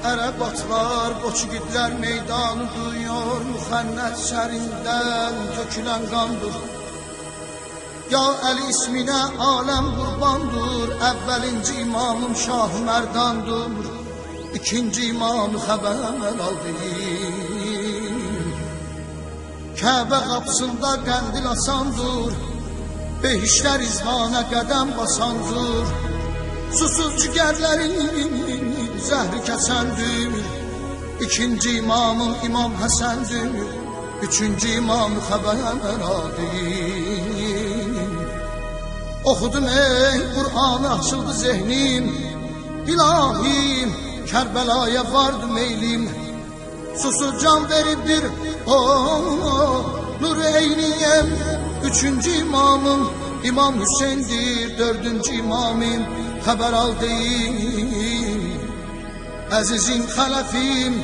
Ərəb atlar, qoçigidlər meydanı duyuyor, müxənnət şərindən tökülən qandır. Ya Əli isminə aləm qurbandır, əvvəlinci imamım Şah Mərdandır, ikinci imamı xəbər aldım. Kəbə qapısında qəndil asandır, behişlər izvana qədəm basandır. Susuz cigərlərin zəhri kəsəndir, ikinci imamım İmam Həsəndir, üçüncü imamı xəbər aldım. Oxudum ey Qur'anı, açıldı zehnim, İlahim Kərbəlaya vardı meylim. Susuz can veribdir nur eyniyem, üçüncü imamım İmam Hüseyindir, dördüncü imamım xəbər aldım. Əzizim xələfim,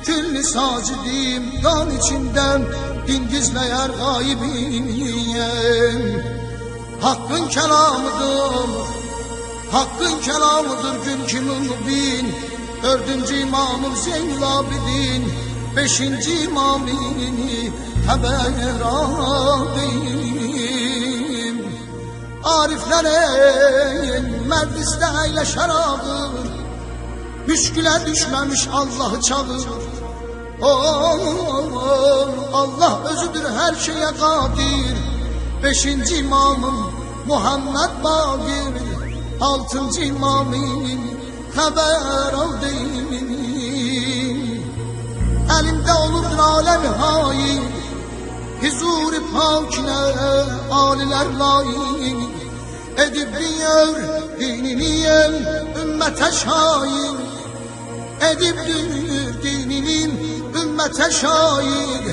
külli sacidim, qan içindən din gizləyər qaibiyəm. Hakkın kelamıdır, hakkın kelamıdır gün kimi mübin. Dördüncü imamım Zeynül Abidin, beşinci imamini xəbər aldım. Ariflərin məclisdə əyləşər ağır, müşkülə düşməmiş Allah'ı çağır. Allah özüdür her şeye kadir. Beşinci imamım Muhammed Bagir, altıncı imamım xəbər aldım. Elimde olurdur alemi hain, huzur-i pakine aliler layık. Edib diyor dininin ümmete şahin, edib diyor dininin ümmete şahin.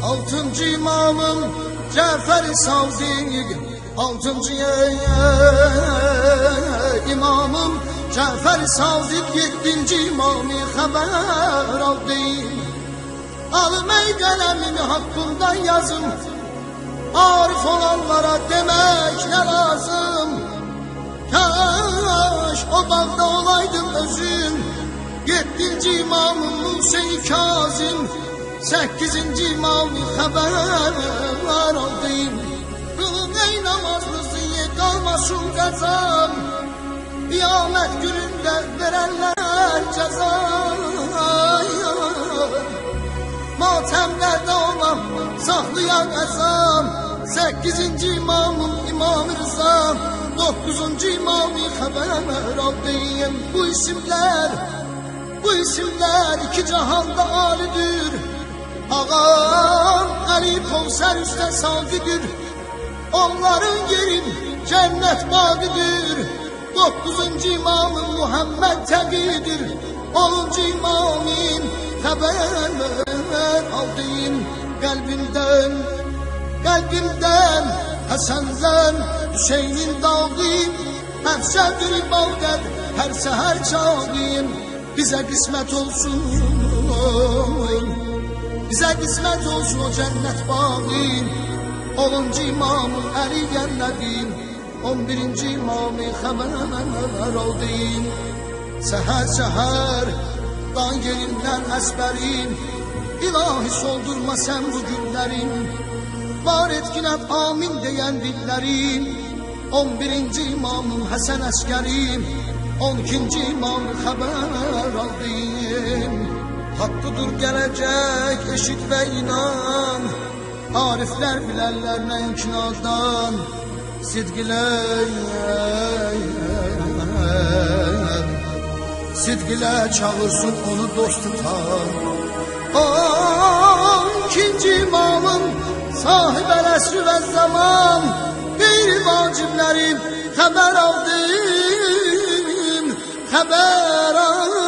Altıncı imamım Cafer-i Sadık, altıncı imamım Cafer-i Sadık, yedinci imamı xəbər aldım. Alım ey qələmimi hakkımdan yazım, arif olanlara demek ne lazım. Kaş o bağda olaydım özüm, yedinci imamım Musa-i Kazım, sekizinci imamı xəbər aldım. Qılın ey namazlısı ye qalmasın qəzam, qiyamət günündə verərlər cəza. Matəmlərdə olan saxlayan əzam, sekizinci imamım İmam Rıza, dokuzuncu imamı xəbər aldım. Bu isimler iki cahanda alidir. Ağam Əli Kevser üstə saqidir, onların yerin cennet bağıdır. Dokuzuncu imamım Muhammed Təqidir, onuncu imamım xəbər aldım. Kalbimden Həsəndən Hüseynin dağdım, həfsədir ibadət her seher çağdım. Bize kısmet olsun, bize kısmet olsun o cennet bağı. 10. imamım Əli yenlədim, 11. imamı xəbər aldım. Seher dan yerinden əsbərim, İlahi soldurma sen bu günlerim, var etkinət amin diyen dillerim. 11. imamım Həsən Əskərim, 12. imamı xəbər aldım. Hakkıdır gelecek eşit ve inan, arifler bilərlər nə inkinadan. Sidqilə çağırsın onu dost tutan. 12. imamım sahib el-əsr və zaman, qeyri vaciblərim xəbər aldım, xəbər aldım.